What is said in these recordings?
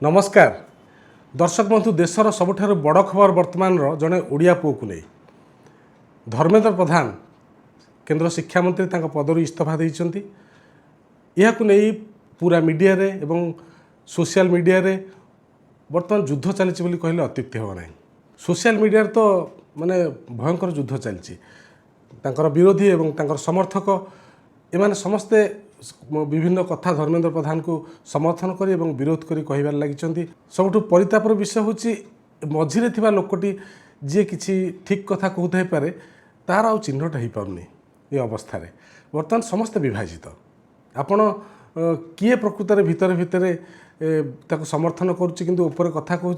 नमस्कार दर्शक बंधु देशर सबुठार बड़ खबर वर्तमान जड़े ओडिया पुओ को नहीं धर्मेंद्र प्रधान केंद्र शिक्षा मंत्री पदर इस्तीफा देइछन्ति। यह नहीं पूरा मीडिया रे एवं सोशल मीडिया रे वर्तमान युद्ध चली कहले अत्युक्ति हो ना। सोशल मीडिया तो माने भयंकर युद्ध चलती विरोधी एवं तांकर समर्थक एमाने समस्ते विभिन्न कथा धर्मेंद्र प्रधान को समर्थन करी एवं विरोध करी कहबार लगी। सबुठ परितापर विषय हूँ मझिरे थिबा लोकटी जी किसी ठीक कथा कहते पारे तार आ चिन्हट हो पारनी। ये अवस्था रे वर्तमान समस्त विभाजित आपण किए प्रकृत भितर भितर ताको समर्थन करुच्ची किंतु ऊपर कथा कहूँ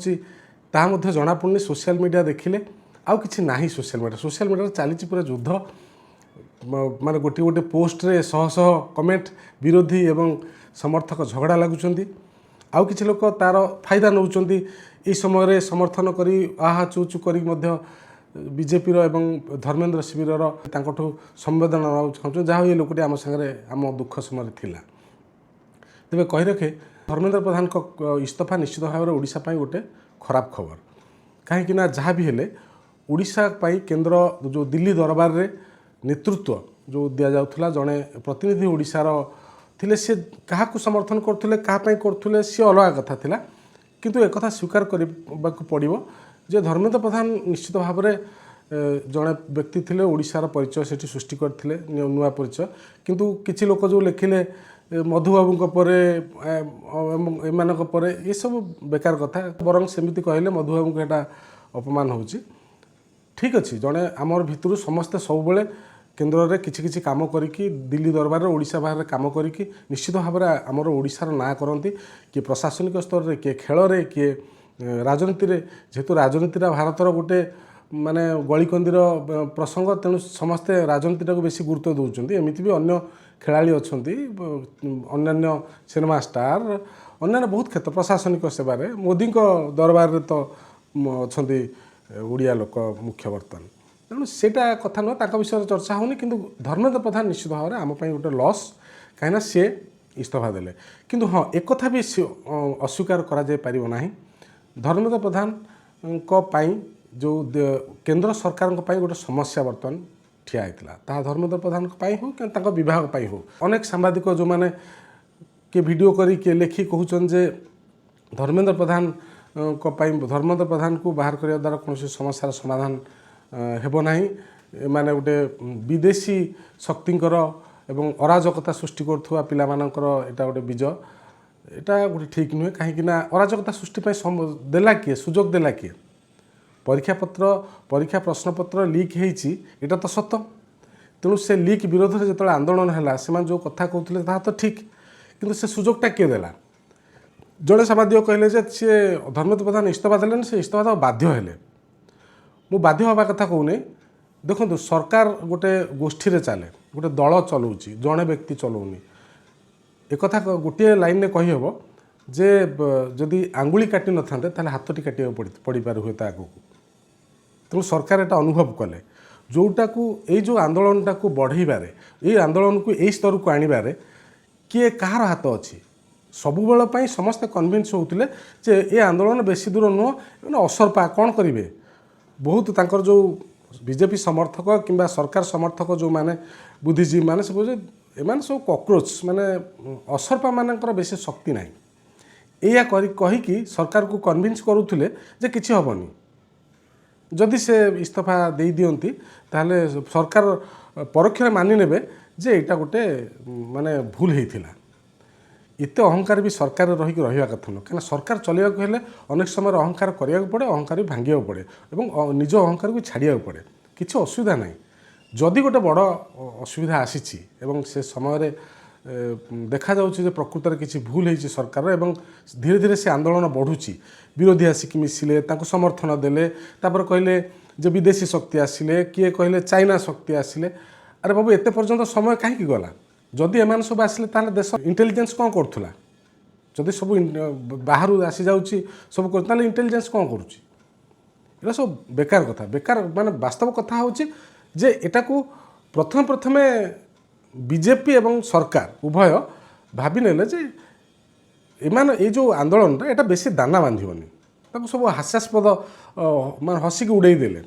ताहा मध्य जଣା पड़नी। सोशल मीडिया देखिले आउ किछि नाही। सोशल मीडिया चली पूरा युद्ध माने गोटे गोटे पोस्ट रे शह शह कमेंट विरोधी एवं समर्थक झगड़ा लगुंट। आउ किछि लोक तार फायदा नौचंती ई समय रे समर्थन करी आहा चू चू करी मध्य बीजेपी रो एवं धर्मेंद्र शिविर रो तांकठो संवेदना चाहूँ जहाँ ये लोकटी आम संगे आम दुख समय थिला। तेबे कहि रखे धर्मेंद्र प्रधान को इस्तीफा निश्चित भाव में ओडिशा पई गोटे खराब खबर कहीं ना जहाँ भी हेले ओडिशा पई केंद्र जो दिल्ली दरबार रे नेतृत्व जो दि जाउथला जड़े प्रतिनिधि ओडिशार थिले सी क्या समर्थन करथुले कापाई करथुले सी अलग कथा थिला किंतु एक कथा स्वीकार करबाकू पड़िबो जे धर्मेंद्र प्रधान निश्चित भाव में जड़े व्यक्ति थिले ओडिशार परिचय सेठी सृष्टि करथिले नुआ परिचय किंतु किछि लोक जो लिखिले मधुबाबू परे एमानक परे ये सब बेकार कथा बरं सेमिति कहले मधुबाबू को एटा अपमान होउची। ठीक अच्छे जड़े आमर भितर समस्ते सब बेले केन्द्र में किसी किसी कम करी दिल्ली दरबार ओडिशा बाहर कम करी निश्चित भाव में आमर ओडिशार ना करती किए प्रशासनिक स्तर में किए खेल में किए राजनीति रे जेहेतु राजनीति भारतर गोटे माने गलिकंदीर प्रसंग तेणु समस्ते राजनीति को बेसी गुरुत्व दौरान एमती भी अन्य खेलाड़ी अच्छा अन्य सिनेमा स्टार अन्य बहुत क्षेत्र प्रशासनिक सेवार मोदी दरबार में तो अच्छा ओडिया लोक मुख्य बर्तमान तेणु सेटा कथा नुह विषय चर्चा होनी किंतु धर्मेंद्र प्रधान निश्चित भाव में आम गोटे लॉस कहीं सी इस्तीफा देले किंतु हाँ एक कथा भी अस्वीकार करा जाय परिबो नाही। धर्मेंद्र प्रधान को पाई जो केंद्र सरकार को पाई गोटे समस्या बर्तमान ठिया होता ता धर्मेंद्र प्रधान को पाई हो कि विभाग पाई हो अनेक सांबादिक जो मैंने किए वीडियो करी किए लेखि कहउछन जे धर्मेंद्र प्रधान को पाई धर्मेंद्र प्रधान को बाहर करने द्वारा कौन समस्यार समाधान हेबो नाही माने गोटे विदेशी शक्तिंकर एवं अराजकता सृष्टि करुवा पिला मानकर एटा गोटे बीज एटा गोटे ठीक नुहे कहीं अराजकता सृष्टि देला किए सुजोग देला किए परीक्षा प्रश्नपत्र लीक होती एटा तो सत तेणु से लीक विरोध में जो आंदोलन है से जो कथा कहते ता तो ठीक किंतु से सुजोगटा किए देला जड़े सांबादिक कहले जे सी धर्मेंद्र प्रधान इस्तीफा देले से इस्तीफा देवा बाध्य हेले मु बाध्य हवा कथा कहूनी। देखो सरकार गोटे गोष्ठी रे चले गोटे दल चलाऊँच जड़े व्यक्ति चलाऊनी एक कथा गोटे लाइन में कही हेब जे जदि आंगुली काटी न था ताले हाथटी काटिया पड़ पार हुए आगू तेणु सरकार एटा अनुभव कले जोटा को ये जो आंदोलनटा को बढ़ेबारे ये आंदोलन को यही स्तर को आणबारे किए कहार हाथ अच्छी सबुबेल समस्ते कन्विन्स होते जे ये आंदोलन बेसी दूर नुह असरपा कौन करेंगे बहुत तांकर जो बीजेपी समर्थक किंबा सरकार समर्थक जो माने बुद्धिजीवी माने सब एमान सब कॉकरोच माने असरपा मानकर बेसी शक्ति ना या कहीकि सरकार को कन्विन्स करुले जे किछि हबनी जदि से इस्तीफा दे दियंती ताहले सरकार परोक्ष मानि नेबे जे एटा गोटे माने भूल होइथिला। एते अहंकार भी सरकार रहीकि रहिबा कथा न कहीं सरकार चलने को हेले अनेक समय अहंकार करिया पड़े अहंकार भी भांगिया पड़े और निज अहंकार को छाड़िया पड़े किसी असुविधा ना जदि गोटे बड़ असुविधा आसी से समय देखा जाउछि प्रकृत में किसी भूल होती सरकार एवं धीरे धीरे से आंदोलन बढ़ुची विरोधी आसिक मिसिले समर्थन देले तापर कहले जे विदेशी शक्ति आसिले किए कहले चाइना शक्ति आसिले अरे बाबू एते पर्यंत समय कहीं गला जदि एमान सब आसिले ताले देश इंटेलिजेंस कौन करुला जदि सब बाहर आसी जाउछि सब कर इंटेलिजेंस कौन करुच्ची एटा सब बेकार कथा बेकार माने वास्तव कथा होछि जे एटा को प्रथमे बीजेपी एवं सरकार उभय भावी नेले जे ଏମାନେ ଏଇ ଯେଉଁ ଆନ୍ଦୋଳନଟା ଏଇଟା ବେଶୀ ଦାନା ବାନ୍ଧିବନି, ତାକୁ ସବୁ ହାସ୍ୟାସ୍ପଦ ମାନେ ହସିକି ଉଡ଼େଇ ଦେଲେ।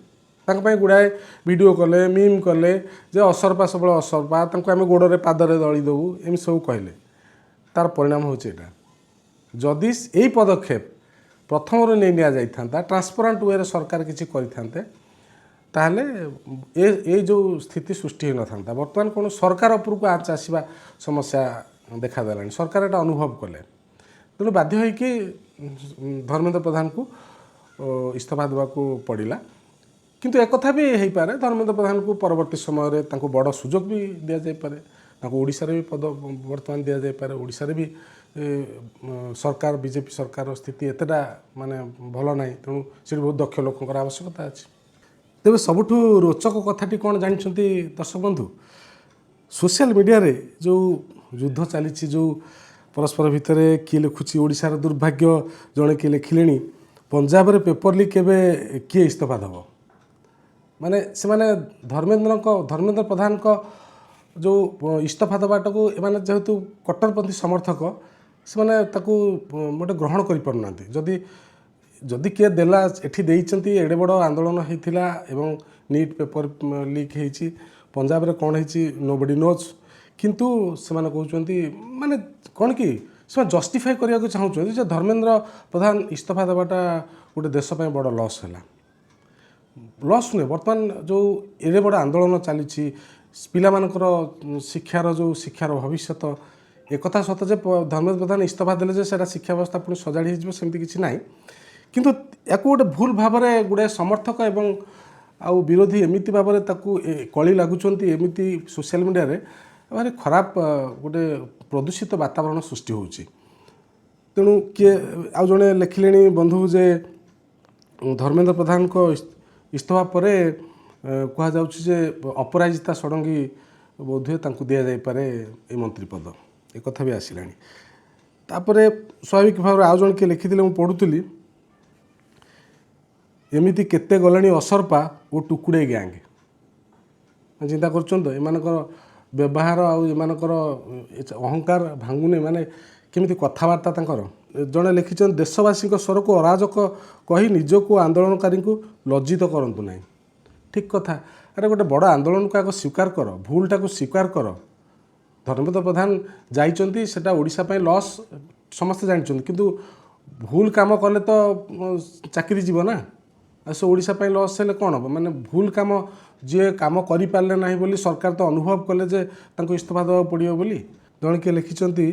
ତାଙ୍କ ପାଇଁ ଗୁଡ଼ାଏ ଭିଡ଼ିଓ କଲେ, ମିମ୍ କଲେ ଯେ ଅସରପା ସବୁବେଳେ ଅସରପା, ତାଙ୍କୁ ଆମେ ଗୋଡ଼ରେ ପାଦରେ ଦଳି ଦେବୁ, ଏମିତି ସବୁ କହିଲେ। ତାର ପରିଣାମ ହେଉଛି ଏଇଟା। ଯଦି ଏଇ ପଦକ୍ଷେପ ପ୍ରଥମରୁ ନେଇ ନିଆଯାଇଥାନ୍ତା, ଟ୍ରାନ୍ସପାରେଣ୍ଟ ୱେରେ ସରକାର କିଛି କରିଥାନ୍ତେ, ତାହେଲେ ଏଇ ଯେଉଁ ସ୍ଥିତି ସୃଷ୍ଟି ହୋଇନଥାନ୍ତା। ବର୍ତ୍ତମାନ କ'ଣ ସରକାର ଉପରକୁ ଆଞ୍ଚ ଆସିବା ସମସ୍ୟା ଦେଖାଦେଲାଣି, ସରକାର ଏଇଟା ଅନୁଭବ କଲେ। ତେଣୁ ବାଧ୍ୟ ହୋଇକି ଧର୍ମେନ୍ଦ୍ର ପ୍ରଧାନକୁ ଇସ୍ତଫା ଦେବାକୁ ପଡ଼ିଲା। କିନ୍ତୁ ଏକଥା ବି ହେଇପାରେ, ଧର୍ମେନ୍ଦ୍ର ପ୍ରଧାନକୁ ପରବର୍ତ୍ତୀ ସମୟରେ ତାଙ୍କୁ ବଡ଼ ସୁଯୋଗ ବି ଦିଆଯାଇପାରେ, ତାଙ୍କୁ ଓଡ଼ିଶାରେ ବି ପଦ ବର୍ତ୍ତମାନ ଦିଆଯାଇପାରେ। ଓଡ଼ିଶାରେ ବି ସରକାର, ବିଜେପି ସରକାରର ସ୍ଥିତି ଏତେଟା ମାନେ ଭଲ ନାହିଁ, ତେଣୁ ସେଠି ବହୁତ ଦକ୍ଷ ଲୋକଙ୍କର ଆବଶ୍ୟକତା ଅଛି। ତେବେ ସବୁଠୁ ରୋଚକ କଥାଟି କ'ଣ ଜାଣିଛନ୍ତି ଦର୍ଶକ ବନ୍ଧୁ? ସୋସିଆଲ ମିଡ଼ିଆରେ ଯେଉଁ ଯୁଦ୍ଧ ଚାଲିଛି, ଯେଉଁ ପରସ୍ପର ଭିତରେ କିଏ ଲେଖୁଛି ଓଡ଼ିଶାର ଦୁର୍ଭାଗ୍ୟ, ଜଣେ କିଏ ଲେଖିଲେଣି ପଞ୍ଜାବରେ ପେପର ଲିକ୍ ଏବେ କିଏ ଇସ୍ତଫା ଦେବ। ମାନେ ସେମାନେ ଧର୍ମେନ୍ଦ୍ର ପ୍ରଧାନଙ୍କ ଯେଉଁ ଇସ୍ତଫା ଦେବାଟାକୁ ଏମାନେ ଯେହେତୁ କଟ୍ଟରପନ୍ଥୀ ସମର୍ଥକ, ସେମାନେ ତାକୁ ଗୋଟେ ଗ୍ରହଣ କରିପାରୁନାହାନ୍ତି। ଯଦି କିଏ ଦେଲା, ଏଠି ଦେଇଛନ୍ତି, ଏଡ଼େ ବଡ଼ ଆନ୍ଦୋଳନ ହେଇଥିଲା ଏବଂ ନିଟ୍ ପେପର ଲିକ୍ ହେଇଛି, ପଞ୍ଜାବରେ କ'ଣ ହେଇଛି ନୋବଡି ନୋଜ୍, କିନ୍ତୁ ସେମାନେ କହୁଛନ୍ତି ମାନେ କ'ଣ କି ସେମାନେ ଜଷ୍ଟିଫାଏ କରିବାକୁ ଚାହୁଁଛନ୍ତି ଯେ ଧର୍ମେନ୍ଦ୍ର ପ୍ରଧାନ ଇସ୍ତଫା ଦେବାଟା ଗୋଟେ ଦେଶ ପାଇଁ ବଡ଼ ଲସ୍ ହେଲା। ଲସ୍ ନୁହେଁ, ବର୍ତ୍ତମାନ ଯେଉଁ ଏଡ଼େ ବଡ଼ ଆନ୍ଦୋଳନ ଚାଲିଛି, ପିଲାମାନଙ୍କର ଶିକ୍ଷାର ଭବିଷ୍ୟତ, ଏକଥା ସତ ଯେ ଧର୍ମେନ୍ଦ୍ର ପ୍ରଧାନ ଇସ୍ତଫା ଦେଲେ ଯେ ସେଇଟା ଶିକ୍ଷା ବ୍ୟବସ୍ଥା ପୁଣି ସଜାଡ଼ି ହେଇଯିବ, ସେମିତି କିଛି ନାହିଁ। କିନ୍ତୁ ୟାକୁ ଗୋଟେ ଭୁଲ ଭାବରେ ଗୁଡ଼ାଏ ସମର୍ଥକ ଏବଂ ଆଉ ବିରୋଧୀ ଏମିତି ଭାବରେ ତାକୁ କଳି ଲାଗୁଛନ୍ତି, ଏମିତି ସୋସିଆଲ ମିଡ଼ିଆରେ ଭାରି ଖରାପ ଗୋଟେ ପ୍ରଦୂଷିତ ବାତାବରଣ ସୃଷ୍ଟି ହେଉଛି। ତେଣୁ କିଏ ଆଉ ଜଣେ ଲେଖିଲେଣି ବନ୍ଧୁ ଯେ ଧର୍ମେନ୍ଦ୍ର ପ୍ରଧାନଙ୍କ ଇସ୍ତଫା ପରେ କୁହାଯାଉଛି ଯେ ଅପରାଜିତା ଷଡ଼ଙ୍ଗୀ ବୋଧହୁଏ ତାଙ୍କୁ ଦିଆଯାଇପାରେ ଏ ମନ୍ତ୍ରୀ ପଦ, ଏକଥା ବି ଆସିଲାଣି। ତାପରେ ସ୍ୱାଭାବିକ ଭାବରେ ଆଉ ଜଣେ କିଏ ଲେଖିଥିଲେ, ମୁଁ ପଢ଼ୁଥିଲି, ଏମିତି କେତେ ଗଲେଣି ଅସରପା ଓ ଟୁକୁଡ଼େ ଗ୍ୟାଙ୍ଗ। ଚିନ୍ତା କରୁଛନ୍ତି ତ ଏମାନଙ୍କର ବ୍ୟବହାର ଆଉ ଏମାନଙ୍କର ଅହଙ୍କାର ଭାଙ୍ଗୁନି, ମାନେ କେମିତି କଥାବାର୍ତ୍ତା ତାଙ୍କର। ଜଣେ ଲେଖିଛନ୍ତି, ଦେଶବାସୀଙ୍କ ସ୍ୱରକୁ ଅରାଜକ କହି ନିଜକୁ ଆନ୍ଦୋଳନକାରୀଙ୍କୁ ଲଜ୍ଜିତ କରନ୍ତୁ ନାହିଁ। ଠିକ୍ କଥା। ଆରେ ଗୋଟେ ବଡ଼ ଆନ୍ଦୋଳନକୁ ଆଗ ସ୍ୱୀକାର କର, ଭୁଲଟାକୁ ସ୍ୱୀକାର କର। ଧର୍ମେନ୍ଦ୍ର ପ୍ରଧାନ ଯାଇଛନ୍ତି, ସେଟା ଓଡ଼ିଶା ପାଇଁ ଲସ୍ ସମସ୍ତେ ଜାଣିଛନ୍ତି, କିନ୍ତୁ ଭୁଲ କାମ କଲେ ତ ଚାକିରି ଯିବ ନା। ଆଉ ସେ ଓଡ଼ିଶା ପାଇଁ ଲସ୍ ହେଲେ କ'ଣ ହେବ? ମାନେ ଭୁଲ କାମ ଯିଏ କାମ କରିପାରିଲେ ନାହିଁ ବୋଲି ସରକାର ତ ଅନୁଭବ କଲେ ଯେ ତାଙ୍କୁ ଇସ୍ତଫା ଦେବାକୁ ପଡ଼ିବ ବୋଲି। ଜଣେ କିଏ ଲେଖିଛନ୍ତି,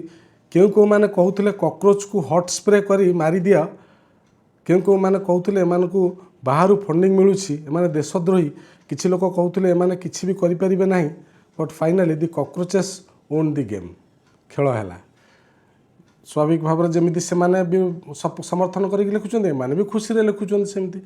କେଉଁମାନେ କହୁଥିଲେ କକ୍ରୋଚକୁ ହଟ୍ ସ୍ପ୍ରେ କରି ମାରିଦିଅ, କେଉଁମାନେ କହୁଥିଲେ ଏମାନଙ୍କୁ ବାହାରୁ ଫଣ୍ଡିଂ ମିଳୁଛି, ଏମାନେ ଦେଶଦ୍ରୋହୀ, କିଛି ଲୋକ କହୁଥିଲେ ଏମାନେ କିଛି ବି କରିପାରିବେ ନାହିଁ, but finally the cockroaches won the game. ଖେଳ ହେଲା। ସ୍ୱାଭାବିକ ଭାବରେ ଯେମିତି ସେମାନେ ବି ସମର୍ଥନ କରିକି ଲେଖୁଛନ୍ତି, ଏମାନେ ବି ଖୁସିରେ ଲେଖୁଛନ୍ତି ସେମିତି।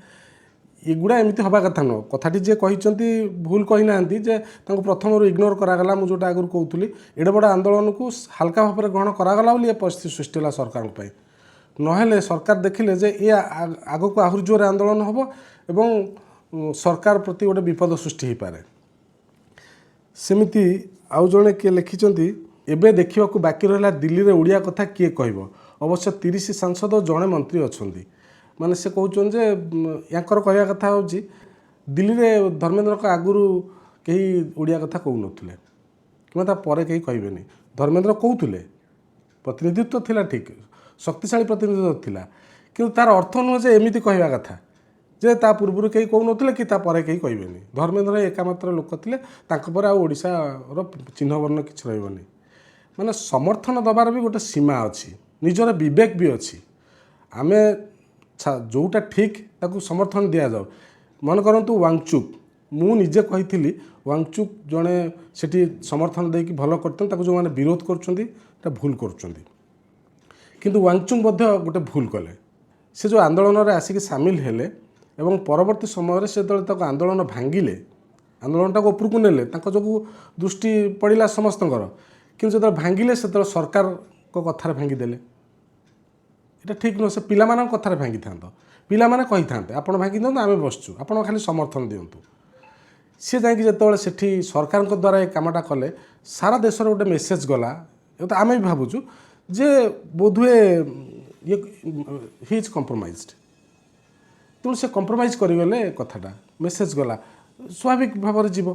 ଏଗୁଡ଼ା ଏମିତି ହେବା କଥା ନୁହଁ। କଥାଟି ଯିଏ କହିଛନ୍ତି ଭୁଲ କହିନାହାନ୍ତି ଯେ ତାଙ୍କୁ ପ୍ରଥମରୁ ଇଗ୍ନୋର କରାଗଲା। ମୁଁ ଯେଉଁଟା ଆଗରୁ କହୁଥିଲି, ଏଡ଼େ ବଡ଼ ଆନ୍ଦୋଳନକୁ ହାଲକା ଭାବରେ ଗ୍ରହଣ କରାଗଲା ବୋଲି ଏ ପରିସ୍ଥିତି ସୃଷ୍ଟି ହେଲା ସରକାରଙ୍କ ପାଇଁ। ନହେଲେ ସରକାର ଦେଖିଲେ ଯେ ଏ ଆଗକୁ ଆହୁରି ଜୋରରେ ଆନ୍ଦୋଳନ ହେବ ଏବଂ ସରକାର ପ୍ରତି ଗୋଟେ ବିପଦ ସୃଷ୍ଟି ହୋଇପାରେ। ସେମିତି ଆଉ ଜଣେ କିଏ ଲେଖିଛନ୍ତି, ଏବେ ଦେଖିବାକୁ ବାକି ରହିଲା ଦିଲ୍ଲୀରେ ଓଡ଼ିଆ କଥା କିଏ କହିବ, ଅବଶ୍ୟ 30 ସାଂସଦ ଓ ଜଣେ ମନ୍ତ୍ରୀ ଅଛନ୍ତି। ମାନେ ସେ କହୁଛନ୍ତି ଯେ ୟାଙ୍କର କହିବା କଥା ହେଉଛି ଦିଲ୍ଲୀରେ ଧର୍ମେନ୍ଦ୍ରଙ୍କ ଆଗରୁ କେହି ଓଡ଼ିଆ କଥା କହୁନଥିଲେ କିମ୍ବା ତା ପରେ କେହି କହିବେନି। ଧର୍ମେନ୍ଦ୍ର କହୁଥିଲେ, ପ୍ରତିନିଧିତ୍ୱ ଥିଲା, ଠିକ୍ ଶକ୍ତିଶାଳୀ ପ୍ରତିନିଧିତ୍ୱ ଥିଲା, କିନ୍ତୁ ତାର ଅର୍ଥ ନୁହେଁ ଯେ ଏମିତି କହିବା କଥା ଯେ ତା ପୂର୍ବରୁ କେହି କହୁନଥିଲେ କି ତା ପରେ କେହି କହିବେନି। ଧର୍ମେନ୍ଦ୍ର ଏକାମାତ୍ର ଲୋକ ଥିଲେ, ତାଙ୍କ ପରେ ଆଉ ଓଡ଼ିଶାର ଚିହ୍ନବର୍ଣ୍ଣ କିଛି ରହିବନି। ମାନେ ସମର୍ଥନ ଦେବାର ବି ଗୋଟେ ସୀମା ଅଛି, ନିଜର ବିବେକ ବି ଅଛି। ଆମେ ଯେଉଁଟା ଠିକ୍ ତାକୁ ସମର୍ଥନ ଦିଆଯାଉ। ମନେ କରନ୍ତୁ ୱାଙ୍ଗଚୁକ୍, ମୁଁ ନିଜେ କହିଥିଲି ୱାଙ୍ଗଚୁକ୍ ଜଣେ ସେଠି ସମର୍ଥନ ଦେଇକି ଭଲ କରୁଛନ୍ତି, ତାକୁ ଯେଉଁମାନେ ବିରୋଧ କରୁଛନ୍ତି ଏଟା ଭୁଲ କରୁଛନ୍ତି। କିନ୍ତୁ ୱାଙ୍ଗଚୁକ୍ ମଧ୍ୟ ଗୋଟେ ଭୁଲ କଲେ। ସେ ଯେଉଁ ଆନ୍ଦୋଳନରେ ଆସିକି ସାମିଲ ହେଲେ ଏବଂ ପରବର୍ତ୍ତୀ ସମୟରେ ସେ ଯେତେବେଳେ ତାକୁ ଆନ୍ଦୋଳନ ଭାଙ୍ଗିଲେ, ଆନ୍ଦୋଳନଟାକୁ ଉପରକୁ ନେଲେ, ତାଙ୍କ ଯୋଗୁଁ ଦୃଷ୍ଟି ପଡ଼ିଲା ସମସ୍ତଙ୍କର, କିନ୍ତୁ ଯେତେବେଳେ ଭାଙ୍ଗିଲେ ସେତେବେଳେ ସରକାରଙ୍କ କଥାରେ ଭାଙ୍ଗିଦେଲେ। ଏଇଟା ଠିକ୍ ନୁହେଁ। ସେ ପିଲାମାନଙ୍କ କଥାରେ ଭାଙ୍ଗିଥାନ୍ତ, ପିଲାମାନେ କହିଥାନ୍ତେ ଆପଣ ଭାଙ୍ଗି ଦିଅନ୍ତୁ, ଆମେ ବସିଛୁ, ଆପଣ ଖାଲି ସମର୍ଥନ ଦିଅନ୍ତୁ। ସିଏ ଯାଇକି ଯେତେବେଳେ ସେଠି ସରକାରଙ୍କ ଦ୍ୱାରା ଏ କାମଟା କଲେ, ସାରା ଦେଶର ଗୋଟେ ମେସେଜ୍ ଗଲା। ତ ଆମେ ବି ଭାବୁଛୁ ଯେ ବୋଧହୁଏ ଇଏ ହି ଇଜ୍ କମ୍ପ୍ରମାଇଜ୍ଡ। ତେଣୁ ସେ କମ୍ପ୍ରମାଇଜ୍ କରିଗଲେ କଥାଟା ମେସେଜ୍ ଗଲା ସ୍ୱାଭାବିକ ଭାବରେ ଯିବ।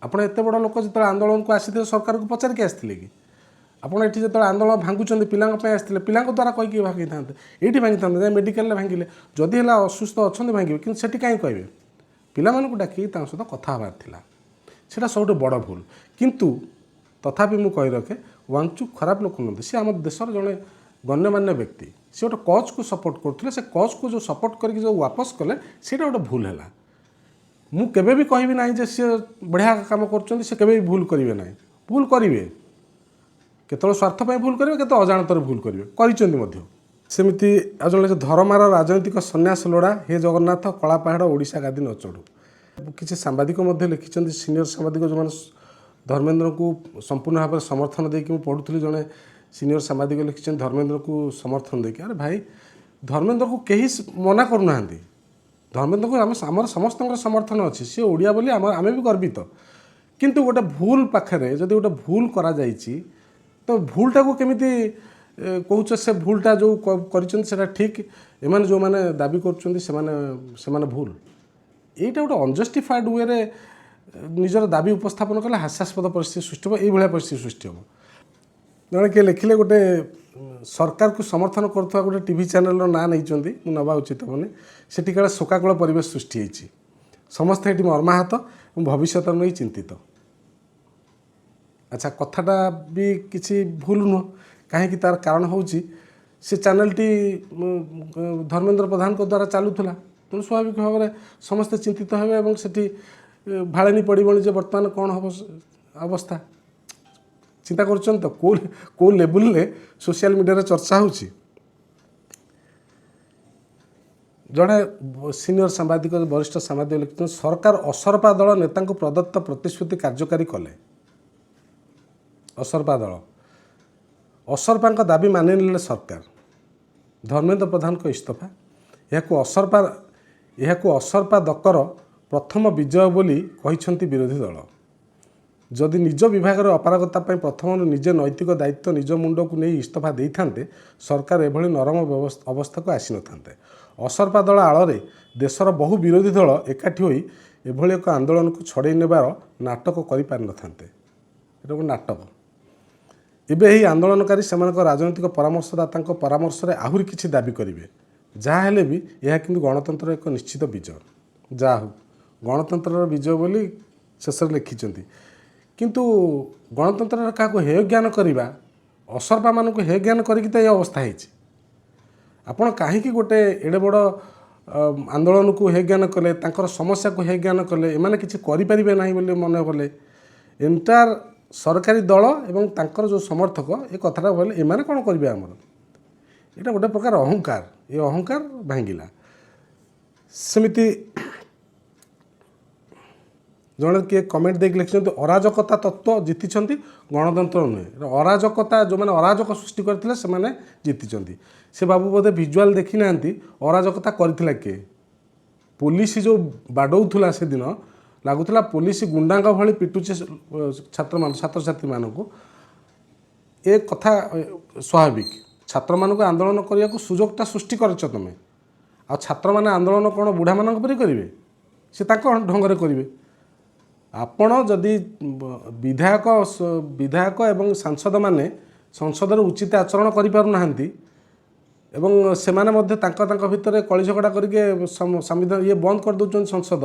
ଆପଣ ଏତେ ବଡ଼ ଲୋକ ଯେତେବେଳେ ଆନ୍ଦୋଳନକୁ ଆସିଥିଲେ ସରକାରକୁ ପଚାରିକି ଆସିଥିଲେ କି? ଆପଣ ଏଠି ଯେତେବେଳେ ଆନ୍ଦୋଳନ ଭାଙ୍ଗୁଛନ୍ତି ପିଲାଙ୍କ ପାଇଁ ଆସିଥିଲେ, ପିଲାଙ୍କ ଦ୍ୱାରା କହିକି ଭାଙ୍ଗିଥାନ୍ତେ, ଏଇଠି ଭାଙ୍ଗିଥାନ୍ତେ, ଯାଇ ମେଡ଼ିକାଲରେ ଭାଙ୍ଗିଲେ, ଯଦି ହେଲା ଅସୁସ୍ଥ ଅଛନ୍ତି ଭାଙ୍ଗିବେ, କିନ୍ତୁ ସେଠି କାହିଁ କହିବେ? ପିଲାମାନଙ୍କୁ ଡାକିକି ତାଙ୍କ ସହିତ କଥା ହେବାର ଥିଲା। ସେଇଟା ସବୁଠୁ ବଡ଼ ଭୁଲ। କିନ୍ତୁ ତଥାପି ମୁଁ କହି ରଖେ ୱାଙ୍ଗଚୁକ୍ ଖରାପ ଲୋକ ନୁହନ୍ତି, ସେ ଆମ ଦେଶର ଜଣେ ଗଣ୍ୟମାନ୍ୟ ବ୍ୟକ୍ତି। ସେ ଗୋଟେ କଜ୍କୁ ସପୋର୍ଟ କରୁଥିଲେ, ସେ କଜ୍କୁ ଯେଉଁ ସପୋର୍ଟ କରିକି ଯେଉଁ ୱାପସ କଲେ ସେଇଟା ଗୋଟେ ଭୁଲ ହେଲା। ମୁଁ କେବେ ବି କହିବି ନାହିଁ ଯେ ସିଏ ବଢ଼ିଆ କାମ କରୁଛନ୍ତି, ସେ କେବେ ବି ଭୁଲ କରିବେ ନାହିଁ। ଭୁଲ କରିବେ, କେତେବେଳେ ସ୍ୱାର୍ଥ ପାଇଁ ଭୁଲ କରିବେ, କେତେବେଳେ ଅଜାଣତରେ ଭୁଲ କରିବେ, କରିଛନ୍ତି ମଧ୍ୟ। ସେମିତି ଆଉ ଜଣେ ଧରମାର ରାଜନୈତିକ ସନ୍ନ୍ୟାସ ଲୋଡ଼ା, ହେ ଜଗନ୍ନାଥ କଳାପାହାଡ଼ ଓଡ଼ିଶା ଗାଦି ନ ଚଢ଼ୁ। କିଛି ସାମ୍ବାଦିକ ମଧ୍ୟ ଲେଖିଛନ୍ତି, ସିନିୟର ସାମ୍ବାଦିକ ଯେଉଁମାନେ ଧର୍ମେନ୍ଦ୍ରଙ୍କୁ ସମ୍ପୂର୍ଣ୍ଣ ଭାବରେ ସମର୍ଥନ ଦେଇକି ମୁଁ ପଢ଼ୁଥିଲି, ଜଣେ ସିନିୟର ସାମ୍ବାଦିକ ଲେଖିଛନ୍ତି ଧର୍ମେନ୍ଦ୍ରକୁ ସମର୍ଥନ ଦେଇକି। ଆରେ ଭାଇ, ଧର୍ମେନ୍ଦ୍ରକୁ କେହି ମନା କରୁନାହାନ୍ତି। ଧର୍ମେନ୍ଦ୍ରକୁ ଆମର ସମସ୍ତଙ୍କର ସମର୍ଥନ ଅଛି, ସିଏ ଓଡ଼ିଆ ବୋଲି ଆମେ ବି ଗର୍ବିତ। କିନ୍ତୁ ଗୋଟେ ଭୁଲ ପାଖରେ ଯଦି ଗୋଟେ ଭୁଲ କରାଯାଇଛି, ତ ଭୁଲଟାକୁ କେମିତି କହୁଛ ସେ ଭୁଲଟା ଯେଉଁ କରିଛନ୍ତି ସେଇଟା ଠିକ୍, ଏମାନେ ଯେଉଁମାନେ ଦାବି କରୁଛନ୍ତି ସେମାନେ ଭୁଲ। ଏଇଟା ଗୋଟେ ଅନଜଷ୍ଟିଫାଏଡ୍ ୱେରେ ନିଜର ଦାବି ଉପସ୍ଥାପନ କଲେ ହାସ୍ୟାସ୍ପଦ ପରିସ୍ଥିତି ସୃଷ୍ଟି ହେବ, ଏଇଭଳିଆ ପରିସ୍ଥିତି ସୃଷ୍ଟି ହେବ। ଜଣେ କିଏ ଲେଖିଲେ ଗୋଟେ ସରକାରକୁ ସମର୍ଥନ କରୁଥିବା ଗୋଟେ ଟିଭି ଚ୍ୟାନେଲର ନାଁ ନେଇଛନ୍ତି, ମୁଁ ନେବା ଉଚିତ ହେବନି। ସେଠି କାଳେ ଶୋକାକୁଳ ପରିବେଶ ସୃଷ୍ଟି ହେଇଛି, ସମସ୍ତେ ଏଠି ମର୍ମାହତ ଏବଂ ଭବିଷ୍ୟତ ନେଇ ଚିନ୍ତିତ। ଆଚ୍ଛା, କଥାଟା ବି କିଛି ଭୁଲ ନୁହଁ। କାହିଁକି? ତାର କାରଣ ହେଉଛି ସେ ଚ୍ୟାନେଲଟି ଧର୍ମେନ୍ଦ୍ର ପ୍ରଧାନଙ୍କ ଦ୍ୱାରା ଚାଲୁଥିଲା, ତେଣୁ ସ୍ୱାଭାବିକ ଭାବରେ ସମସ୍ତେ ଚିନ୍ତିତ ହେବେ ଏବଂ ସେଠି ଭାଳେଣି ପଡ଼ିବଣି ଯେ ବର୍ତ୍ତମାନ କ'ଣ ହେବ ଅବସ୍ଥା। ଚିନ୍ତା କରୁଛନ୍ତି ତ କେଉଁ ଲେବୁଲରେ ସୋସିଆଲ ମିଡ଼ିଆରେ ଚର୍ଚ୍ଚା ହେଉଛି। ଜଣେ ସିନିୟର ସାମ୍ବାଦିକ, ବରିଷ୍ଠ ସାମ୍ବାଦିକ ଲେଖିଛନ୍ତି, ସରକାର ଅସରପା ଦଳ ନେତାଙ୍କୁ ପ୍ରଦତ୍ତ ପ୍ରତିଶ୍ରୁତି କାର୍ଯ୍ୟକାରୀ କଲେ। ଅସରପା ଦଳ ଅସରପାଙ୍କ ଦାବି ମାନି ନେଲେ ସରକାର। ଧର୍ମେନ୍ଦ୍ର ପ୍ରଧାନଙ୍କ ଇସ୍ତଫା ଏହାକୁ ଅସରପା ଦକର ପ୍ରଥମ ବିଜୟ ବୋଲି କହିଛନ୍ତି ବିରୋଧୀ ଦଳ। ଯଦି ନିଜ ବିଭାଗର ଅପାରଗତା ପାଇଁ ପ୍ରଥମରୁ ନିଜେ ନୈତିକ ଦାୟିତ୍ୱ ନିଜ ମୁଣ୍ଡକୁ ନେଇ ଇସ୍ତଫା ଦେଇଥାନ୍ତେ, ସରକାର ଏଭଳି ନରମ ଅବସ୍ଥାକୁ ଆସିନଥାନ୍ତେ। ଅସରପା ଦଳ ଆଳରେ ଦେଶର ବହୁ ବିରୋଧୀ ଦଳ ଏକାଠି ହୋଇ ଏଭଳି ଏକ ଆନ୍ଦୋଳନକୁ ଛଡ଼େଇ ନେବାର ନାଟକ କରିପାରିନଥାନ୍ତେ। ଏଇଟା ଗୋଟେ ନାଟକ। ଏବେ ଏହି ଆନ୍ଦୋଳନକାରୀ ସେମାନଙ୍କ ରାଜନୈତିକ ପରାମର୍ଶଦାତାଙ୍କ ପରାମର୍ଶରେ ଆହୁରି କିଛି ଦାବି କରିବେ। ଯାହା ହେଲେ ବି ଏହା କିନ୍ତୁ ଗଣତନ୍ତ୍ରର ଏକ ନିଶ୍ଚିତ ବିଜୟ। ଯାହା ହେଉ, ଗଣତନ୍ତ୍ରର ବିଜୟ ବୋଲି ଶେଷରେ ଲେଖିଛନ୍ତି। କିନ୍ତୁ ଗଣତନ୍ତ୍ରରେ କାହାକୁ ହେୟ ଜ୍ଞାନ କରିବା, ଅସରପାମାନଙ୍କୁ ହେୟ ଜ୍ଞାନ କରିକି ତ ଏ ଅବସ୍ଥା ହେଇଛି। ଆପଣ କାହିଁକି ଗୋଟେ ଏଡ଼େ ବଡ଼ ଆନ୍ଦୋଳନକୁ ହେୟ ଜ୍ଞାନ କଲେ, ତାଙ୍କର ସମସ୍ୟାକୁ ହେୟ ଜ୍ଞାନ କଲେ, ଏମାନେ କିଛି କରିପାରିବେ ନାହିଁ ବୋଲି ମନେ କଲେ। ଏଣ୍ଟାର ସରକାରୀ ଦଳ ଏବଂ ତାଙ୍କର ଯେଉଁ ସମର୍ଥକ ଏ କଥାଟା କହିଲେ ଏମାନେ କ'ଣ କରିବେ ଆମର। ଏଇଟା ଗୋଟେ ପ୍ରକାର ଅହଙ୍କାର, ଏ ଅହଙ୍କାର ଭାଙ୍ଗିଲା। ସେମିତି ଜଣେ କିଏ କମେଣ୍ଟ ଦେଇକି ଲେଖିଛନ୍ତି, ଅରାଜକତା ତତ୍ତ୍ୱ ଜିତିଛନ୍ତି, ଗଣତନ୍ତ୍ର ନୁହେଁ। ଅରାଜକତା, ଯେଉଁମାନେ ଅରାଜକ ସୃଷ୍ଟି କରିଥିଲେ ସେମାନେ ଜିତିଛନ୍ତି। ସେ ବାବୁ ବୋଧେ ଭିଜୁଆଲ୍ ଦେଖିନାହାନ୍ତି ଅରାଜକତା କରିଥିଲା କିଏ। ପୋଲିସ ଯେଉଁ ବାଡ଼ଉଥିଲା ସେଦିନ, ଲାଗୁଥିଲା ପୋଲିସ ଗୁଣ୍ଡାଙ୍କ ଭଳି ପିଟୁଛି ଛାତ୍ରଛାତ୍ରୀମାନଙ୍କୁ। ଏ କଥା ସ୍ୱାଭାବିକ। ଛାତ୍ରମାନଙ୍କୁ ଆନ୍ଦୋଳନ କରିବାକୁ ସୁଯୋଗଟା ସୃଷ୍ଟି କରିଛ ତମେ। ଆଉ ଛାତ୍ରମାନେ ଆନ୍ଦୋଳନ କ'ଣ ବୁଢ଼ାମାନଙ୍କ ପରି କରିବେ? ସେ ତାଙ୍କ ଢଙ୍ଗରେ କରିବେ। ଆପଣ ଯଦି ବିଧାୟକ ଏବଂ ସାଂସଦମାନେ ସଂସଦରେ ଉଚିତ ଆଚରଣ କରିପାରୁନାହାନ୍ତି ଏବଂ ସେମାନେ ମଧ୍ୟ ତାଙ୍କ ଭିତରେ କଳିଝଗଡ଼ା କରିକି ସମ୍ବିଧାନ ବନ୍ଦ କରିଦେଉଛନ୍ତି ସଂସଦ,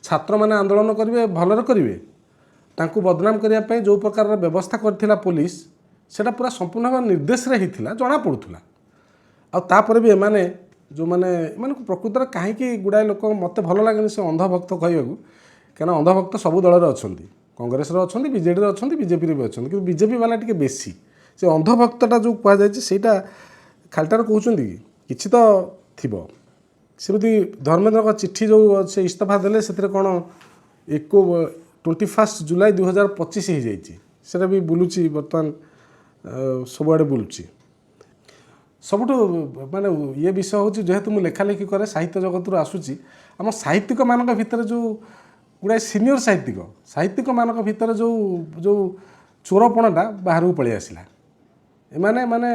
ଛାତ୍ରମାନେ ଆନ୍ଦୋଳନ କରିବେ, ଭଲରେ କରିବେ। ତାଙ୍କୁ ବଦନାମ କରିବା ପାଇଁ ଯେଉଁ ପ୍ରକାରର ବ୍ୟବସ୍ଥା କରିଥିଲା ପୋଲିସ, ସେଇଟା ପୁରା ସମ୍ପୂର୍ଣ୍ଣ ଭାବେ ନିର୍ଦ୍ଦେଶରେ ହେଇଥିଲା, ଜଣାପଡ଼ୁଥିଲା। ଆଉ ତାପରେ ବି ଏମାନଙ୍କୁ ପ୍ରକୃତରେ କାହିଁକି ଗୁଡ଼ାଏ ଲୋକ, ମୋତେ ଭଲ ଲାଗେନି ସେ ଅନ୍ଧଭକ୍ତ କହିବାକୁ, କାରଣ ଅନ୍ଧଭକ୍ତ ସବୁ ଦଳରେ ଅଛନ୍ତି, କଂଗ୍ରେସରେ ଅଛନ୍ତି, ବିଜେଡ଼ିରେ ଅଛନ୍ତି, ବିଜେପିରେ ବି ଅଛନ୍ତି, କିନ୍ତୁ ବିଜେପି ବାଲା ଟିକେ ବେଶୀ। ସେ ଅନ୍ଧଭକ୍ତଟା ଯେଉଁ କୁହାଯାଇଛି ସେଇଟା ଖାଲିଟାରେ କହୁଛନ୍ତି କି, କିଛି ତ ଥିବ। ସେମିତି ଧର୍ମେନ୍ଦ୍ରଙ୍କ ଚିଠି ଯେଉଁ ସେ ଇସ୍ତଫା ଦେଲେ, ସେଥିରେ କ'ଣ 21 ଜୁଲାଇ 2025 ହେଇଯାଇଛି। ସେଇଟା ବି ବୁଲୁଛି ବର୍ତ୍ତମାନ, ସବୁଆଡ଼େ ବୁଲୁଛି। ସବୁଠୁ ଇଏ ବିଷୟ ହେଉଛି, ଯେହେତୁ ମୁଁ ଲେଖାଲେଖି କରେ, ସାହିତ୍ୟ ଜଗତରୁ ଆସୁଛି, ଆମ ସାହିତ୍ୟିକମାନଙ୍କ ଭିତରେ ଯେଉଁ ଗୁଡ଼ାଏ ସିନିୟର ସାହିତ୍ୟିକମାନଙ୍କ ଭିତରେ ଯେଉଁ ଚୋରପଣଟା ବାହାରକୁ ପଳେଇ ଆସିଲା। एमाने माने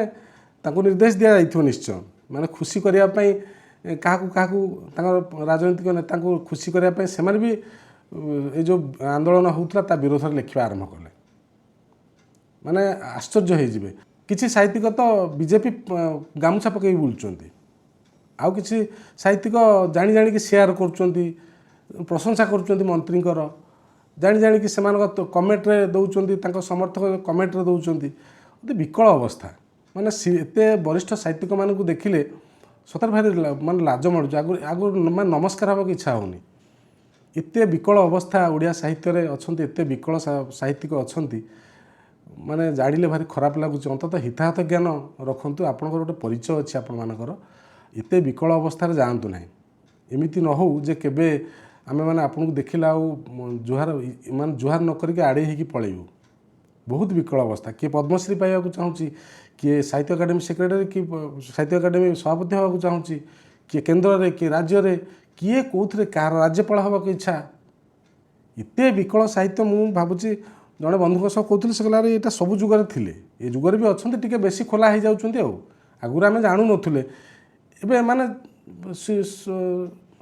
तांको निर्देश दिया जाइथिबो निश्चय माने खुशी करिया पई काहाकू काहाकू तांकर राजनीतिक नेता को खुशी करिया पई सेमाने भी ए जो आंदोलन होउतला ता विरोध रे लिखिबा आरंभ कले माने आश्चर्य हो जिवे किछि साहित्यिक तो बीजेपी गामुछा पकई बुलचंती आउ किछि साहित्यिक जानी जानी कि शेयर करचंती प्रशंसा करचंती मंत्रींकर जानी जानी कि सेमान कमेंट रे दउचंती तांको समर्थक कमेंट रे दउचंती विकल अवस्था माने एते वरिष्ठ साहित्यिक मानकु देखिले सतर भारी माने लाज मडुछ आगु माने नमस्कार हबा इच्छा होनी एते विकल अवस्था ओडिया साहित्य रे अछंती एते विकल साहित्यिक अछंती माने जानिले भारी खराब लागुच अंतत हिताहत ज्ञान रखंतु आपनकर गोटे परिचय अछि आपन मानकर एते विकल अवस्था रे जानतु नाही एमिति न हो जे केबे आमे माने आपनको देखिला जुहार माने जुहार न करिके आड़े हिकी पळेबू बहुत विकल अवस्था किए पद्मश्री पाइबा चाहूँगी किए साहित्य अकाडेमी सेक्रेटरी कि साहित्य अकाडेमी सभापति होगा चाहूँगी किए केन्द्र में किए राज्य में किए कौन कार राज्यपाल होगा इच्छा एत विकल साहित्य मु भावुची जड़े बंधु सह कहते से कहला यहाँ सब जुगर थे ये जुगर भी अच्छा टे बेसी खोला हो जाती आगुरी आम जानू नुले एवं माने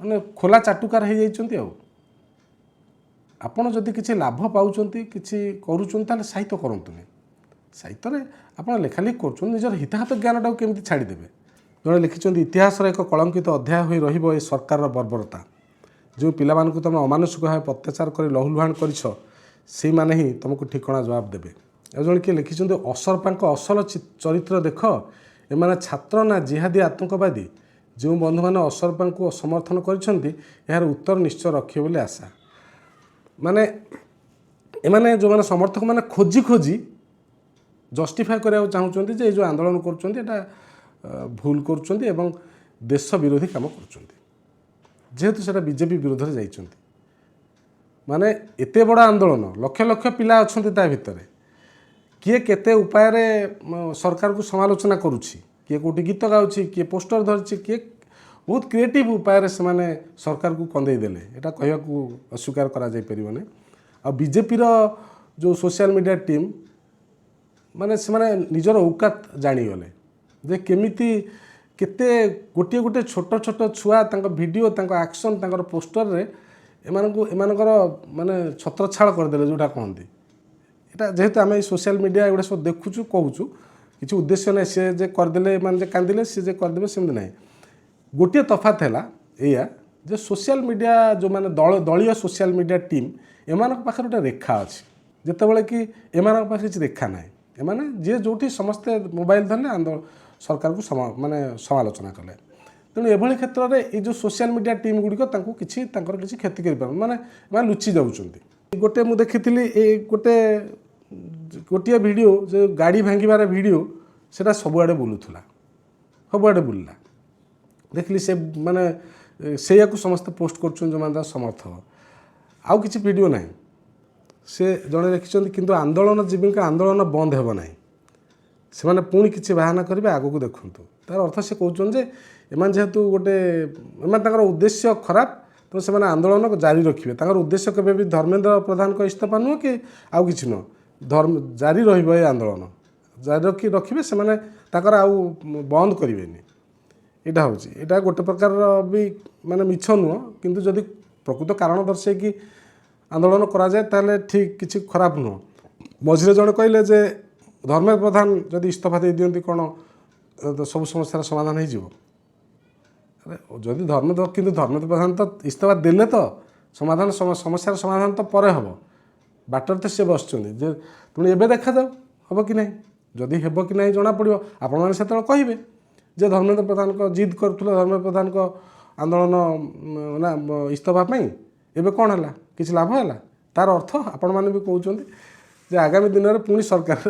माने खोला चाटुकार हो जाती आपड़ जदि किसी लाभ पाँच कि करुँच साहित्य करतुनि साहित्य आपड़ लेखालेखि कर निजर हिताहत ज्ञानटा केमी छाड़देवे जड़े लिखिं इतिहास एक कलंकित अध्याय हो रही सरकार बर्बरता जो पिलामानकु तुम अमानुषिक भाव अत्याचार कर लहुलुहाण कर माने ही तुमको ठिकणा जवाब देवे जड़े किए लिखिं असरपा असल चरित्र देख एमाने छात्र ना जिहादी आतंकवादी जो बंधु मैंने असरपा को समर्थन कर उत्तर निश्चय रखिए बोली आशा माने एमाने जो माने समर्थक माने खोजी खोजी जस्टिफाई करने चाहूँगी जे जो आंदोलन कर भूल कर देश विरोधी काम करेतु से बीजेपी विरोध में जाइए माने एते बड़ा आंदोलन लक्ष लक्ष पिला अच्छा भितर किए केते उपाय सरकार को समालोचना करुच्ची किए कौटी गीत गाँची किए पोस्टर धरची किए बहुत क्रिएटिव उपाय से माने सरकार को कंदे देले एटा कहया को अस्वीकार करा जाय परिबने आ बीजेपी रो जो सोशल मीडिया टीम माने से माने निजर औकात जानी गले जे केमिति केते गोटे गोटे छोट छोट छुआ तांको वीडियो तांको एक्शन तांकर पोस्टर रे एमानकर माने छत्रछाड़ कर देले जोटा कहंती एटा जेहेतु आमे सोशल मीडिया एगुडा सब देखुछु कहूछु किछि उद्देश्य नै से जे कर देले माने जे कांदिले से जे कर देबे सेम नै गोटे तफात है या जे सोशल मीडिया जो माने दलीय सोशल मीडिया टीम एमान पाखे गोटे रेखा अच्छी जितेबाला कि एमान पाखे किसी रेखा ना एमाने जे जोटी समस्ते मोबाइल धरले आंदोलन सरकार को माने समालोचना कले तेणु एभली क्षेत्र में ये जो सोशल मीडिया टीम गुड़िक किसी क्षति कर माने लुचि जाऊँगी गोटे मुझे देखी गोटे गोटे वीडियो जो गाड़ी भांगार वीडियो सेटा सबुआड़े बुलूला सबुआड़े बुलला देखली से माने से समस्त पोस्ट कर जो माने समर्थक आउ किसी वीडियो ना से जड़े लिखिं किंतु आंदोलन जीवी आंदोलन बंद हो ना से मैंने पुणी किसी बाहाना करेंगे आग को देखूँ तार अर्थ से कहते एम जेहेतु गोटे एम उद्देश्य खराब तो से आंदोलन जारी रखिए उद्देश्य केवे भी धर्मेंद्र प्रधान को इस्तीफा नुह कि आउ कि नुह धर्म जारी रही आंदोलन जारी रखिए से आउ बंद करेंगे यहाँ हूँ यहाँ गोटे प्रकार भी माने मिछ नुह किंतु जदि प्रकृत कारण दर्शाई कि आंदोलन करा जाए ताले ठीक किसी खराब नुह मझे जड़े कहले जे धर्मेंद्र प्रधान जदि इस्तीफा दे दियंती कौन सब समस्या समाधान हो जदि धर्मेंद्र किंतु धर्मेंद्र प्रधान तो इस्तीफा देले तो समाधान समस्यार समाधान तो पर हम बाटर तो सी बस पुणी एवं देखा जाऊ हम कि नहीं जदि हे कि नहीं जना पड़ो आपण मैंने से कहे जे धर्मेंद्र प्रधान को जिद करुले धर्मेंद्र प्रधान को आंदोलन ना इस्तीफा एवं कौन है किसी लाभ है तार अर्थ आपण मैंने भी कहते जे आगामी दिन में पुणी सरकार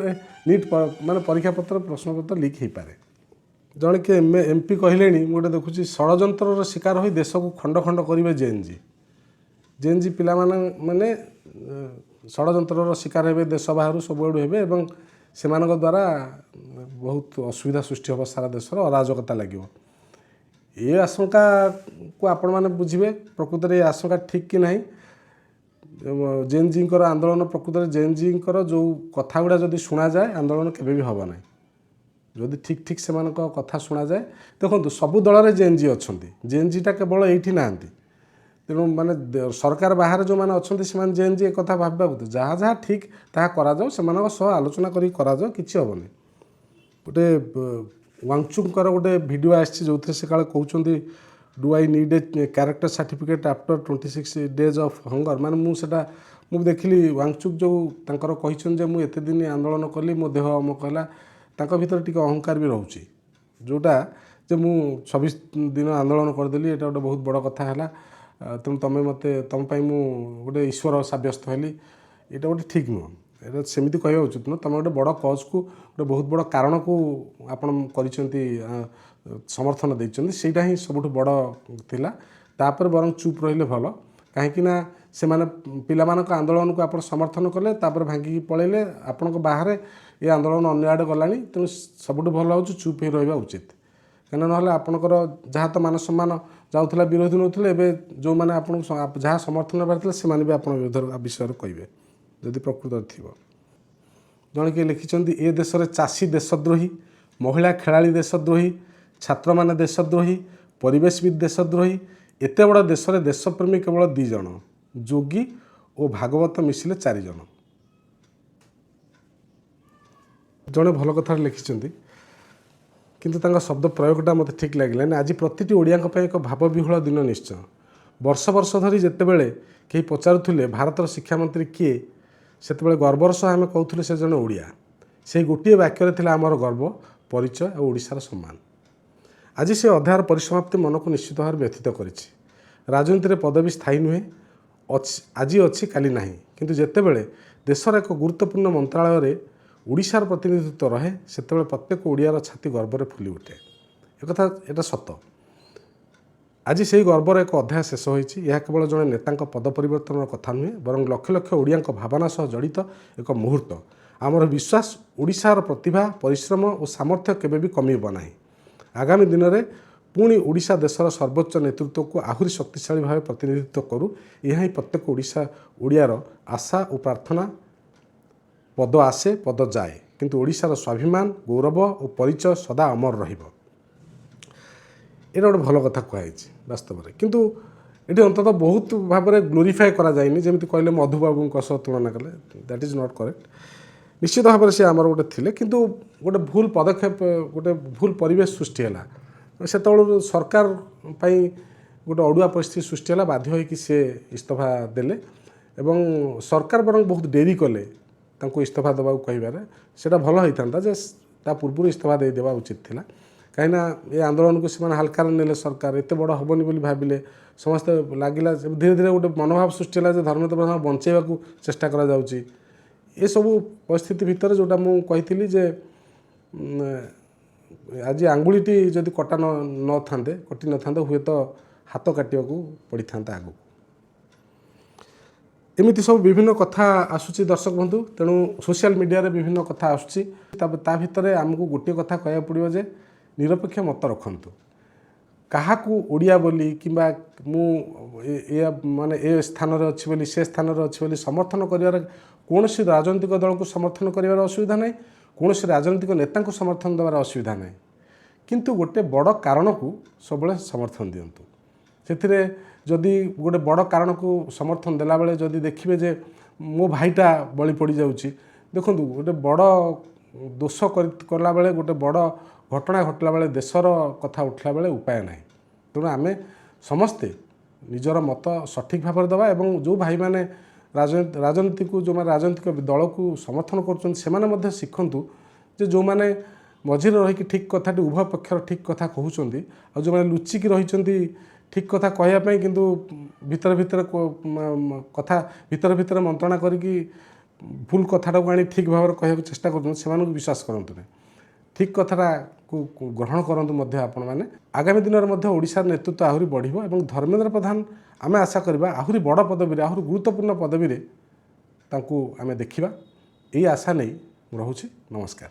नीट माने परीक्षा पत्र प्रश्न पत्र लीक हो पारे जड़े कि एमपी कहले गोटे देखुची षड्यंतर शिकार हो देश को खंड खंड करेंगे जेएनजी पिला माने षड्यंतर शिकार हे देश बाहर सबुआड़ू हे से द्वारा बहुत असुविधा सृष्टि हम सारा देश अराजकता लगे ये आशंका को आपण मैंने बुझे प्रकृत में ये आशंका ठीक कि नहीं जेएनजी आंदोलन प्रकृत में जेएनजी जो कथा गुड़ा जदि शुणा जाए आंदोलन केवे भी हम ना ଯଦି ଠିକ୍ ଠିକ୍ ସେମାନଙ୍କ କଥା ଶୁଣାଯାଏ। ଦେଖନ୍ତୁ ସବୁ ଦଳରେ ଜେଏନ୍ଜି ଅଛନ୍ତି, ଜେଏନ୍ଜିଟା କେବଳ ଏଇଠି ନାହାନ୍ତି। ତେଣୁ ମାନେ ସରକାର ବାହାରେ ଯେଉଁମାନେ ଅଛନ୍ତି ସେମାନେ ଜେଏନ୍ଜି ଏ କଥା ଭାବିବା ଉଚିତ। ଯାହା ଯାହା ଠିକ୍ ତାହା କରାଯାଉ, ସେମାନଙ୍କ ସହ ଆଲୋଚନା କରିକି କରାଯାଉ, କିଛି ହେବନି। ଗୋଟେ ୱାଙ୍ଗଚୁକଙ୍କର ଗୋଟେ ଭିଡ଼ିଓ ଆସିଛି ଯେଉଁଥିରେ ସେ କାଳେ କହୁଛନ୍ତି do I need a character certificate after 26 days of hunger. ମାନେ ମୁଁ ସେଇଟା ମୁଁ ଦେଖିଲି ୱାଙ୍ଗଚୁକ୍ ଯେଉଁ ତାଙ୍କର କହିଛନ୍ତି ଯେ ମୁଁ ଏତେ ଦିନ ଆନ୍ଦୋଳନ କଲି, ମୋ ଦେହ ଅମକ ହେଲା, ତାଙ୍କ ଭିତରେ ଟିକେ ଅହଙ୍କାର ବି ରହୁଛି। ଯେଉଁଟା ଯେ ମୁଁ 26 ଦିନ ଆନ୍ଦୋଳନ କରିଦେଲି, ଏଇଟା ଗୋଟେ ବହୁତ ବଡ଼ କଥା ହେଲା, ତେଣୁ ତମ ପାଇଁ ମୁଁ ଗୋଟେ ଈଶ୍ୱର ସାବ୍ୟସ୍ତ ହେଲି, ଏଇଟା ଗୋଟେ ଠିକ୍ ନୁହଁ। এটা ସେମିତି କହିବା ଉଚିତ ନୁହଁ। ତୁମେ ଗୋଟେ ବଡ଼ କଜ୍କୁ, ଗୋଟେ ବହୁତ ବଡ଼ କାରଣକୁ ଆପଣ କରିଛନ୍ତି, ସମର୍ଥନ ଦେଇଛନ୍ତି, ସେଇଟା ହିଁ ସବୁଠୁ ବଡ଼ ଥିଲା। ତାପରେ ବରଂ ଚୁପ୍ ରହିଲେ ଭଲ, କାହିଁକିନା ସେମାନେ ପିଲାମାନଙ୍କ ଆନ୍ଦୋଳନକୁ ଆପଣ ସମର୍ଥନ କଲେ, ତାପରେ ଭାଙ୍ଗିକି ପଳେଇଲେ, ଆପଣଙ୍କ ବାହାରେ ଏ ଆନ୍ଦୋଳନ ଅନ୍ୟ ଆଡ଼େ ଗଲାଣି। ତେଣୁ ସବୁଠୁ ଭଲ ହେଉଛି ଚୁପ୍ ହେଇ ରହିବା ଉଚିତ, କାହିଁକିନା ନହେଲେ ଆପଣଙ୍କର ଯାହା ତ ମାନ ସମ୍ମାନ ଯାଉଥିଲା, ବିରୋଧୀ ନେଉଥିଲେ, ଏବେ ଯେଉଁମାନେ ଆପଣଙ୍କୁ ଯାହା ସମର୍ଥନ କରିଥିଲେ ସେମାନେ ବି ଆପଣଙ୍କ ବିଷୟରେ କହିବେ ଯଦି ପ୍ରକୃତରେ ଥିବ। ଜଣେ କିଏ ଲେଖିଛନ୍ତି ଏ ଦେଶରେ ଚାଷୀ ଦେଶଦ୍ରୋହୀ, ମହିଳା ଖେଳାଳି ଦେଶଦ୍ରୋହୀ, ଛାତ୍ରମାନେ ଦେଶଦ୍ରୋହୀ, ପରିବେଶବିଦ ଦେଶଦ୍ରୋହୀ। ଏତେ ବଡ଼ ଦେଶରେ ଦେଶପ୍ରେମୀ କେବଳ 2 ଜଣ, ଯୋଗୀ ଓ ଭାଗବତ ମିଶିଲେ 4 ଜଣ। ଜଣେ ଭଲ କଥାରେ ଲେଖିଛନ୍ତି, କିନ୍ତୁ ତାଙ୍କ ଶବ୍ଦ ପ୍ରୟୋଗଟା ମୋତେ ଠିକ୍ ଲାଗିଲାନି। ଆଜି ପ୍ରତିଟି ଓଡ଼ିଆଙ୍କ ପାଇଁ ଏକ ଭାବବିହ୍ୱଳ ଦିନ ନିଶ୍ଚୟ। ବର୍ଷ ବର୍ଷ ଧରି ଯେତେବେଳେ କେହି ପଚାରୁଥିଲେ ଭାରତର ଶିକ୍ଷାମନ୍ତ୍ରୀ କିଏ, ସେତେବେଳେ ଗର୍ବର ସହ ଆମେ କହୁଥିଲେ ସେ ଜଣେ ଓଡ଼ିଆ। ସେହି ଗୋଟିଏ ବାକ୍ୟରେ ଥିଲା ଆମର ଗର୍ବ, ପରିଚୟ ଆଉ ଓଡ଼ିଶାର ସମ୍ମାନ। ଆଜି ସେ ଅଧ୍ୟାୟର ପରିସମାପ୍ତି ମନକୁ ନିଶ୍ଚିତ ଭାବରେ ବ୍ୟଥିତ କରିଛି। ରାଜନୀତିରେ ପଦବୀ ସ୍ଥାୟୀ ନୁହେଁ, ଆଜି ଅଛି କାଲି ନାହିଁ। କିନ୍ତୁ ଯେତେବେଳେ ଦେଶର ଏକ ଗୁରୁତ୍ୱପୂର୍ଣ୍ଣ ମନ୍ତ୍ରଣାଳୟରେ ଓଡ଼ିଶାର ପ୍ରତିନିଧିତ୍ୱ ରହେ, ସେତେବେଳେ ପ୍ରତ୍ୟେକ ଓଡ଼ିଆର ଛାତି ଗର୍ବରେ ଫୁଲି ଉଠେ। ଏଟା ସତ। ଆଜି ସେହି ଗର୍ବର ଏକ ଅଧ୍ୟାୟ ଶେଷ ହୋଇଛି। ଏହା କେବଳ ଜଣେ ନେତାଙ୍କ ପଦ ପରିବର୍ତ୍ତନର କଥା ନୁହେଁ, ବରଂ ଲକ୍ଷ ଲକ୍ଷ ଓଡ଼ିଆଙ୍କ ଭାବନା ସହ ଜଡ଼ିତ ଏକ ମୁହୂର୍ତ୍ତ। ଆମର ବିଶ୍ୱାସ, ଓଡ଼ିଶାର ପ୍ରତିଭା, ପରିଶ୍ରମ ଓ ସାମର୍ଥ୍ୟ କେବେ ବି କମିବ ନାହିଁ। ଆଗାମୀ ଦିନରେ ପୁଣି ଓଡ଼ିଶା ଦେଶର ସର୍ବୋଚ୍ଚ ନେତୃତ୍ୱକୁ ଆହୁରି ଶକ୍ତିଶାଳୀ ଭାବେ ପ୍ରତିନିଧିତ୍ୱ କରୁ। ଏହା ହିଁ ପ୍ରତ୍ୟେକ ଓଡ଼ିଆର ଆଶା ଓ ପ୍ରାର୍ଥନା। ପଦ ଆସେ, ପଦ ଯାଏ, କିନ୍ତୁ ଓଡ଼ିଶାର ସ୍ୱାଭିମାନ, ଗୌରବ ଓ ପରିଚୟ ସଦା ଅମର ରହିବ। ଏଇଟା ଗୋଟେ ଭଲ କଥା କୁହାଯାଇଛି ବାସ୍ତବରେ, କିନ୍ତୁ ଏଠି ଅନ୍ତତଃ ବହୁତ ଭାବରେ ଗ୍ଲୋରିଫାଏ କରାଯାଇନି। ଯେମିତି କହିଲେ ମଧୁବାବୁଙ୍କ ସହ ତୁଳନା କଲେ, ଦ୍ୟାଟ୍ ଇଜ୍ ନଟ୍ କରେକ୍ଟ। ନିଶ୍ଚିତ ଭାବରେ ସେ ଆମର ଗୋଟେ ଥିଲେ, କିନ୍ତୁ ଗୋଟେ ଭୁଲ ପଦକ୍ଷେପ, ଗୋଟେ ଭୁଲ ପରିବେଶ ସୃଷ୍ଟି ହେଲା। ସେତେବେଳୁ ସରକାର ପାଇଁ ଗୋଟେ ଅଡ଼ୁଆ ପରିସ୍ଥିତି ସୃଷ୍ଟି ହେଲା, ବାଧ୍ୟ ହୋଇକି ସେ ଇସ୍ତଫା ଦେଲେ ଏବଂ ସରକାର ବରଂ ବହୁତ ଡେରି କଲେ ତାଙ୍କୁ ଇସ୍ତଫା ଦେବାକୁ କହିବାରେ। ସେଇଟା ଭଲ ହୋଇଥାନ୍ତା ଯେ ତା ପୂର୍ବରୁ ଇସ୍ତଫା ଦେଇଦେବା ଉଚିତ ଥିଲା, କାହିଁକିନା ଏ ଆନ୍ଦୋଳନକୁ ସେମାନେ ହାଲକାରେ ନେଲେ। ସରକାର ଏତେ ବଡ଼ ହେବନି ବୋଲି ଭାବିଲେ, ସମସ୍ତେ ଲାଗିଲା ଧୀରେ ଧୀରେ ଗୋଟେ ମନୋଭାବ ସୃଷ୍ଟି ହେଲା ଯେ ଧର୍ମେନ୍ଦ୍ର ପ୍ରଧାନଙ୍କୁ ବଞ୍ଚାଇବାକୁ ଚେଷ୍ଟା କରାଯାଉଛି। ଏସବୁ ପରିସ୍ଥିତି ଭିତରେ ଯେଉଁଟା ମୁଁ କହିଥିଲି ଯେ ଆଜି ଆଙ୍ଗୁଳିଟି ଯଦି କଟି ନଥାନ୍ତେ ହୁଏତ ହାତ କାଟିବାକୁ ପଡ଼ିଥାନ୍ତା ଆଗକୁ। ଏମିତି ସବୁ ବିଭିନ୍ନ କଥା ଆସୁଛି ଦର୍ଶକ ବନ୍ଧୁ। ତେଣୁ ସୋସିଆଲ ମିଡ଼ିଆରେ ବିଭିନ୍ନ କଥା ଆସୁଛି, ତା ଭିତରେ ଆମକୁ ଗୋଟିଏ କଥା କହିବାକୁ ପଡ଼ିବ ଯେ ନିରପେକ୍ଷ ମତ ରଖନ୍ତୁ। କାହାକୁ ଓଡ଼ିଆ ବୋଲି କିମ୍ବା ମୁଁ ମାନେ ଏ ସ୍ଥାନରେ ଅଛି ବୋଲି, ସେ ସ୍ଥାନରେ ଅଛି ବୋଲି ସମର୍ଥନ କରିବାର, କୌଣସି ରାଜନୈତିକ ଦଳକୁ ସମର୍ଥନ କରିବାର ଅସୁବିଧା ନାହିଁ, କୌଣସି ରାଜନୈତିକ ନେତାଙ୍କୁ ସମର୍ଥନ ଦେବାର ଅସୁବିଧା ନାହିଁ। କିନ୍ତୁ ଗୋଟେ ବଡ଼ କାରଣକୁ ସବୁବେଳେ ସମର୍ଥନ ଦିଅନ୍ତୁ। ସେଥିରେ ଯଦି ଗୋଟେ ବଡ଼ କାରଣକୁ ସମର୍ଥନ ଦେଲାବେଳେ ଯଦି ଦେଖିବେ ଯେ ମୋ ଭାଇଟା ବଳି ପଡ଼ିଯାଉଛି, ଦେଖନ୍ତୁ ଗୋଟେ ବଡ଼ ଦୋଷ କଲାବେଳେ, ଗୋଟେ ବଡ଼ ଘଟଣା ଘଟିଲା ବେଳେ, ଦେଶର କଥା ଉଠିଲା ବେଳେ ଉପାୟ ନାହିଁ। ତେଣୁ ଆମେ ସମସ୍ତେ ନିଜର ମତ ସଠିକ୍ ଭାବରେ ଦେବା ଏବଂ ଯେଉଁ ଭାଇମାନେ ଯେଉଁମାନେ ରାଜନୈତିକ ଦଳକୁ ସମର୍ଥନ କରୁଛନ୍ତି, ସେମାନେ ମଧ୍ୟ ଶିଖନ୍ତୁ ଯେ ଯେଉଁମାନେ ମଝିରେ ରହିକି ଠିକ୍ କଥାଟି, ଉଭୟ ପକ୍ଷର ଠିକ୍ କଥା କହୁଛନ୍ତି, ଆଉ ଯେଉଁମାନେ ଲୁଚିକି ରହିଛନ୍ତି ଠିକ୍ କଥା କହିବା ପାଇଁ, କିନ୍ତୁ ଭିତରେ ଭିତରେ ମନ୍ତ୍ରଣା କରିକି ଭୁଲ କଥାଟାକୁ ଆଣି ଠିକ୍ ଭାବରେ କହିବାକୁ ଚେଷ୍ଟା କରୁଛନ୍ତି, ସେମାନଙ୍କୁ ବିଶ୍ୱାସ କରନ୍ତୁ ନାହିଁ। ଠିକ୍ କଥାଟାକୁ ଗ୍ରହଣ କରନ୍ତୁ ମଧ୍ୟ ଆପଣମାନେ। ଆଗାମୀ ଦିନରେ ମଧ୍ୟ ଓଡ଼ିଶାର ନେତୃତ୍ୱ ଆହୁରି ବଢ଼ିବ ଏବଂ ଧର୍ମେନ୍ଦ୍ର ପ୍ରଧାନ, ଆମେ ଆଶା କରିବା ଆହୁରି ବଡ଼ ପଦବୀରେ, ଆହୁରି ଗୁରୁତ୍ୱପୂର୍ଣ୍ଣ ପଦବୀରେ ତାଙ୍କୁ ଆମେ ଦେଖିବା। ଏହି ଆଶା ନେଇ ମୁଁ ରହୁଛି। ନମସ୍କାର।